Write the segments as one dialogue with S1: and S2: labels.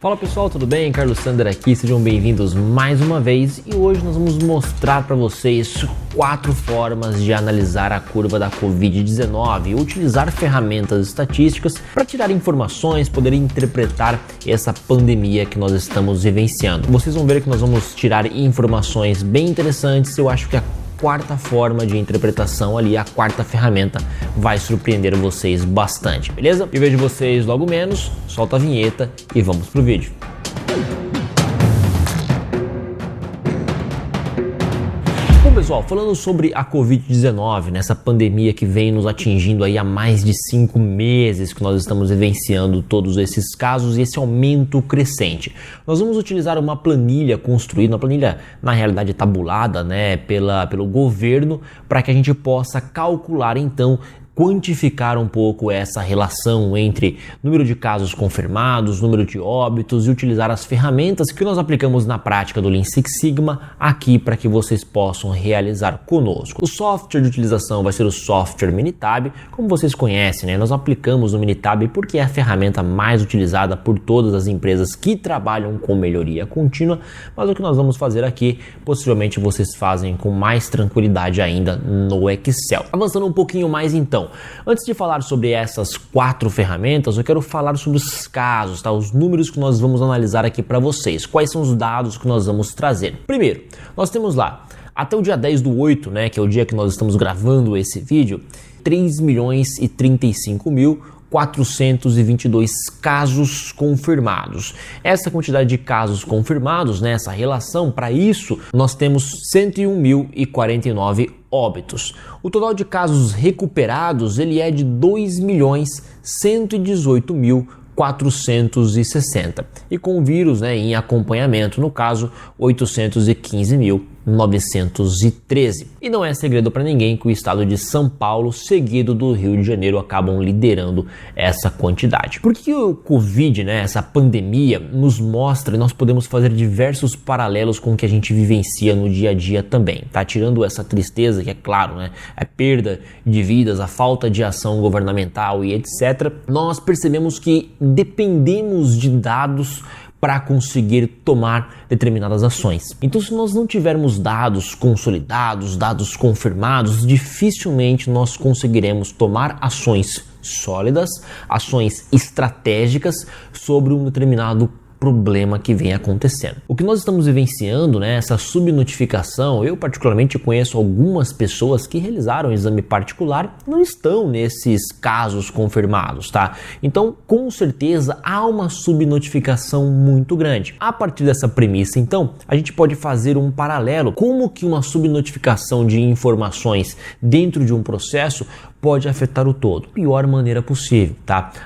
S1: Fala pessoal, tudo bem? Carlos Sander aqui, sejam bem-vindos mais uma vez e hoje nós vamos mostrar para vocês 4 formas de analisar a curva da Covid-19 e utilizar ferramentas estatísticas para tirar informações, poder interpretar essa pandemia que nós estamos vivenciando. Vocês vão ver que nós vamos tirar informações bem interessantes. Eu acho que a quarta forma de interpretação ali, a quarta ferramenta, vai surpreender vocês bastante, beleza? Eu vejo vocês logo menos, solta a vinheta e vamos pro vídeo. Bom pessoal, falando sobre a Covid-19, nessa pandemia que vem nos atingindo aí há mais de 5 meses que nós estamos vivenciando todos esses casos e esse aumento crescente. Nós vamos utilizar uma planilha construída, uma planilha na realidade tabulada, pelo governo, para que a gente possa calcular então, quantificar um pouco essa relação entre número de casos confirmados, número de óbitos e utilizar as ferramentas que nós aplicamos na prática do Lean Six Sigma aqui para que vocês possam realizar conosco. O software de utilização vai ser o software Minitab, como vocês conhecem, nós aplicamos o Minitab porque é a ferramenta mais utilizada por todas as empresas que trabalham com melhoria contínua, mas o que nós vamos fazer aqui, possivelmente vocês fazem com mais tranquilidade ainda no Excel. Avançando um pouquinho mais então, antes de falar sobre essas 4 ferramentas, eu quero falar sobre os casos, os números que nós vamos analisar aqui para vocês. Quais são os dados que nós vamos trazer? Primeiro, nós temos lá, até o dia 10/8, que é o dia que nós estamos gravando esse vídeo, 3.035.422 casos confirmados. Essa quantidade de casos confirmados, essa relação, para isso, nós temos 101.049 óbitos. O total de casos recuperados ele é de 2.118.460 e com o vírus em acompanhamento, no caso 815.913. E não é segredo para ninguém que o estado de São Paulo, seguido do Rio de Janeiro, acabam liderando essa quantidade. Por que o Covid, essa pandemia, nos mostra e nós podemos fazer diversos paralelos com o que a gente vivencia no dia a dia também, tirando essa tristeza que é claro, a perda de vidas, a falta de ação governamental e etc. Nós percebemos que dependemos de dados para conseguir tomar determinadas ações. Então, se nós não tivermos dados consolidados, dados confirmados, dificilmente nós conseguiremos tomar ações sólidas, ações estratégicas sobre um determinado problema que vem acontecendo. O que nós estamos vivenciando, essa subnotificação, eu particularmente conheço algumas pessoas que realizaram exame particular, não estão nesses casos confirmados, Então, com certeza, há uma subnotificação muito grande. A partir dessa premissa, então, a gente pode fazer um paralelo, como que uma subnotificação de informações dentro de um processo pode afetar o todo, da pior maneira possível,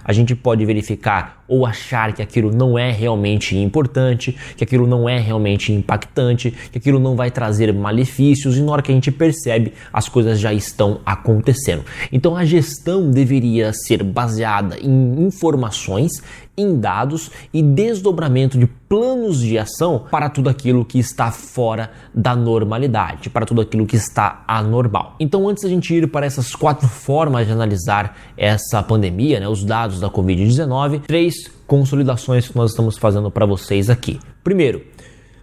S1: A gente pode verificar ou achar que aquilo não é realmente importante, que aquilo não é realmente impactante, que aquilo não vai trazer malefícios e na hora que a gente percebe, as coisas já estão acontecendo. Então a gestão deveria ser baseada em informações, em dados e desdobramento de planos de ação para tudo aquilo que está fora da normalidade, para tudo aquilo que está anormal. Então, antes da gente ir para essas 4 formas de analisar essa pandemia, os dados da Covid-19, 3 consolidações que nós estamos fazendo para vocês aqui. Primeiro,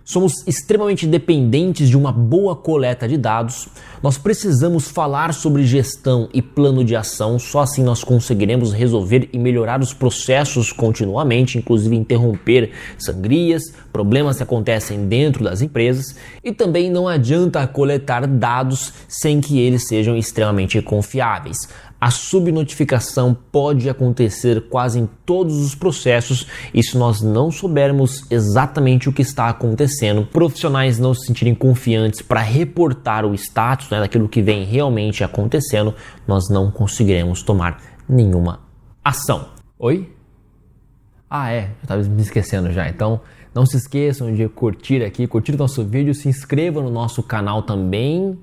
S1: somos extremamente dependentes de uma boa coleta de dados, nós precisamos falar sobre gestão e plano de ação, só assim nós conseguiremos resolver e melhorar os processos continuamente, inclusive interromper sangrias, problemas que acontecem dentro das empresas, e também não adianta coletar dados sem que eles sejam extremamente confiáveis. A subnotificação pode acontecer quase em todos os processos e se nós não soubermos exatamente o que está acontecendo, profissionais não se sentirem confiantes para reportar o status daquilo que vem realmente acontecendo, nós não conseguiremos tomar nenhuma ação. Oi? Eu estava me esquecendo já, então não se esqueçam de curtir o nosso vídeo, se inscreva no nosso canal também.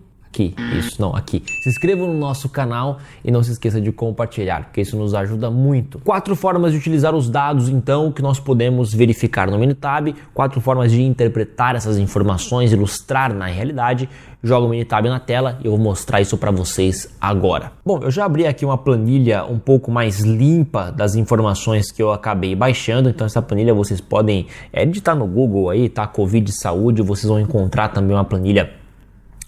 S1: Aqui. Se inscreva no nosso canal e não se esqueça de compartilhar, porque isso nos ajuda muito. 4 formas de utilizar os dados, então, que nós podemos verificar no Minitab, 4 formas de interpretar essas informações, ilustrar na realidade. Joga o Minitab na tela e eu vou mostrar isso para vocês agora. Bom, eu já abri aqui uma planilha um pouco mais limpa das informações que eu acabei baixando, então essa planilha vocês podem digitar no Google aí, tá? Covid Saúde, vocês vão encontrar também uma planilha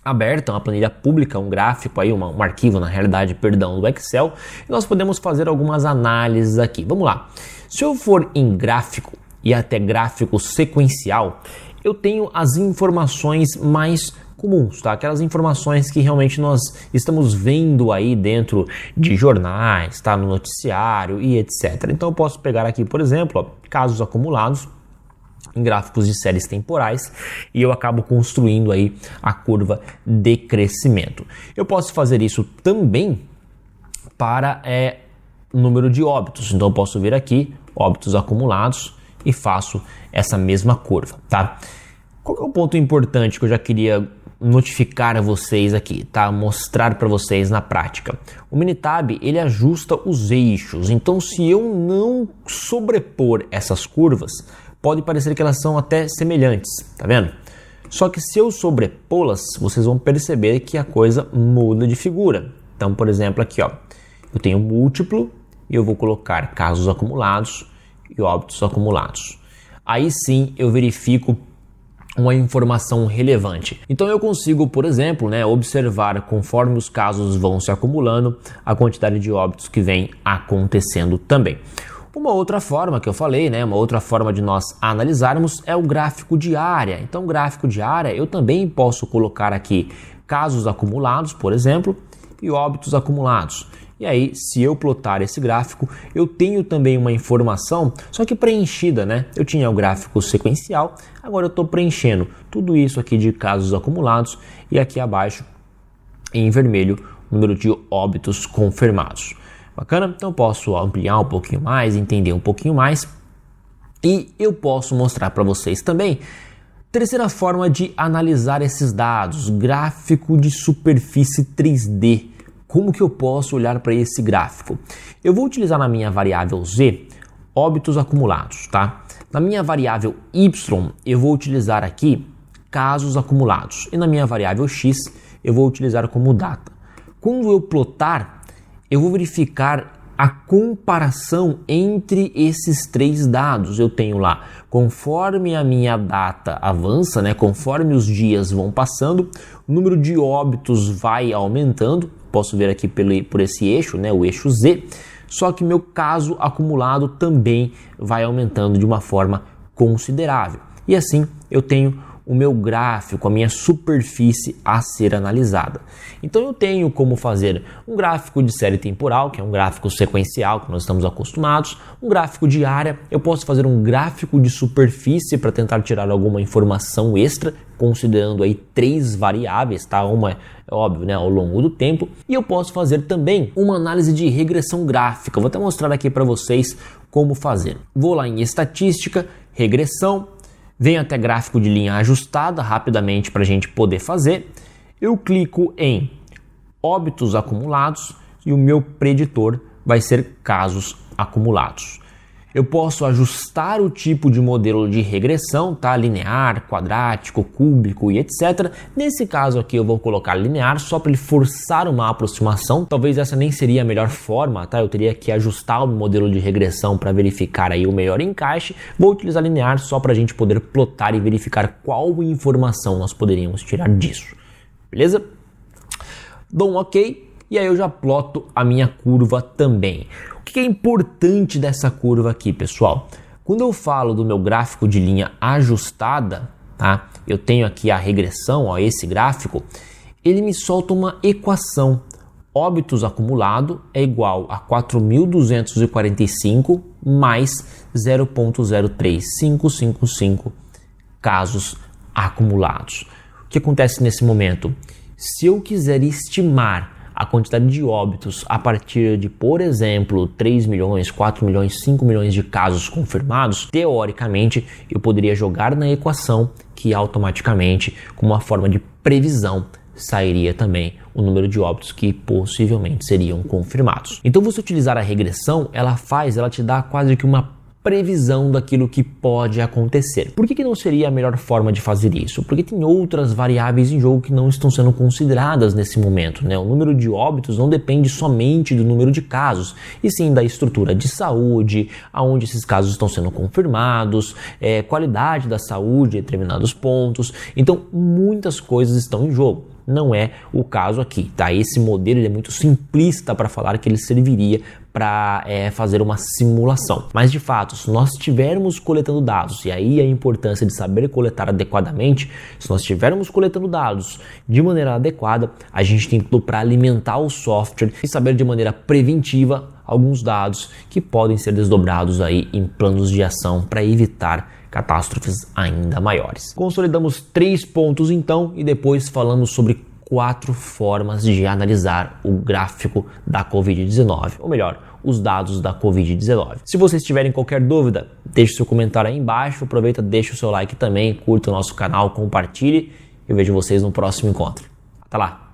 S1: aberta, uma planilha pública, um gráfico aí, um arquivo na realidade, do Excel, e nós podemos fazer algumas análises aqui. Vamos lá. Se eu for em gráfico e até gráfico sequencial, eu tenho as informações mais comuns, tá? Aquelas informações que realmente nós estamos vendo aí dentro de jornais, tá? No noticiário e etc. Então eu posso pegar aqui, por exemplo, casos acumulados em gráficos de séries temporais e eu acabo construindo aí a curva de crescimento. Eu posso fazer isso também para número de óbitos, então eu posso vir aqui, óbitos acumulados e faço essa mesma curva, tá? Qual é o ponto importante que eu já queria notificar a vocês aqui, tá? Mostrar para vocês na prática. O Minitab, ele ajusta os eixos, então se eu não sobrepor essas curvas, pode parecer que elas são até semelhantes, tá vendo? Só que se eu sobrepô-las, vocês vão perceber que a coisa muda de figura. Então, por exemplo, aqui, ó, eu tenho múltiplo e eu vou colocar casos acumulados e óbitos acumulados. Aí sim eu verifico uma informação relevante. Então eu consigo, por exemplo, observar conforme os casos vão se acumulando, a quantidade de óbitos que vem acontecendo também. Uma outra forma que eu falei, uma outra forma de nós analisarmos é o gráfico de área. Então, gráfico de área, eu também posso colocar aqui casos acumulados, por exemplo, e óbitos acumulados. E aí, se eu plotar esse gráfico, eu tenho também uma informação, só que preenchida, Eu tinha o gráfico sequencial, agora eu estou preenchendo tudo isso aqui de casos acumulados e aqui abaixo, em vermelho, o número de óbitos confirmados. Bacana? Então eu posso ampliar um pouquinho mais, entender um pouquinho mais e eu posso mostrar para vocês também. Terceira forma de analisar esses dados, gráfico de superfície 3D. Como que eu posso olhar para esse gráfico? Eu vou utilizar na minha variável Z, óbitos acumulados, tá? Na minha variável Y, eu vou utilizar aqui casos acumulados. E na minha variável X, eu vou utilizar como data. Quando eu plotar, eu vou verificar a comparação entre esses 3 dados. Eu tenho lá, conforme a minha data avança, conforme os dias vão passando, o número de óbitos vai aumentando. Posso ver aqui por esse eixo, o eixo Z, só que meu caso acumulado também vai aumentando de uma forma considerável. E assim eu tenho o meu gráfico, a minha superfície a ser analisada. Então eu tenho como fazer um gráfico de série temporal, que é um gráfico sequencial que nós estamos acostumados, um gráfico de área, eu posso fazer um gráfico de superfície para tentar tirar alguma informação extra, considerando aí 3 variáveis, tá? Uma é óbvio, ao longo do tempo, e eu posso fazer também uma análise de regressão gráfica. Vou até mostrar aqui para vocês como fazer. Vou lá em estatística, regressão, venho até gráfico de linha ajustada rapidamente para a gente poder fazer. Eu clico em óbitos acumulados e o meu preditor vai ser casos acumulados. Eu posso ajustar o tipo de modelo de regressão, tá? Linear, quadrático, cúbico e etc. Nesse caso aqui eu vou colocar linear só para ele forçar uma aproximação. Talvez essa nem seria a melhor forma, tá? Eu teria que ajustar o modelo de regressão para verificar aí o melhor encaixe. Vou utilizar linear só para a gente poder plotar e verificar qual informação nós poderíamos tirar disso. Beleza? Dou um OK e aí eu já ploto a minha curva também. O que é importante dessa curva aqui, pessoal? Quando eu falo do meu gráfico de linha ajustada, tá? Eu tenho aqui a regressão, esse gráfico, ele me solta uma equação. Óbitos acumulado é igual a 4.245 mais 0,03555 casos acumulados. O que acontece nesse momento? Se eu quiser estimar a quantidade de óbitos a partir de, por exemplo, 3 milhões, 4 milhões, 5 milhões de casos confirmados, teoricamente eu poderia jogar na equação que automaticamente, com uma forma de previsão, sairia também o número de óbitos que possivelmente seriam confirmados. Então você utilizar a regressão, ela te dá quase que uma previsão daquilo que pode acontecer. Por que não seria a melhor forma de fazer isso? Porque tem outras variáveis em jogo que não estão sendo consideradas nesse momento, né? O número de óbitos não depende somente do número de casos, e sim da estrutura de saúde, aonde esses casos estão sendo confirmados, qualidade da saúde em determinados pontos. Então, muitas coisas estão em jogo. Não é o caso aqui, tá? Esse modelo ele é muito simplista para falar que ele serviria para fazer uma simulação. Mas de fato, se nós estivermos coletando dados, e aí a importância de saber coletar adequadamente, se nós estivermos coletando dados de maneira adequada, a gente tem tudo para alimentar o software e saber de maneira preventiva alguns dados que podem ser desdobrados aí em planos de ação para evitar catástrofes ainda maiores. Consolidamos 3 pontos então e depois falamos sobre 4 formas de analisar o gráfico da Covid-19, ou melhor, os dados da Covid-19. Se vocês tiverem qualquer dúvida, deixe seu comentário aí embaixo, aproveita, deixa o seu like também, curta o nosso canal, compartilhe. Eu vejo vocês no próximo encontro. Até lá!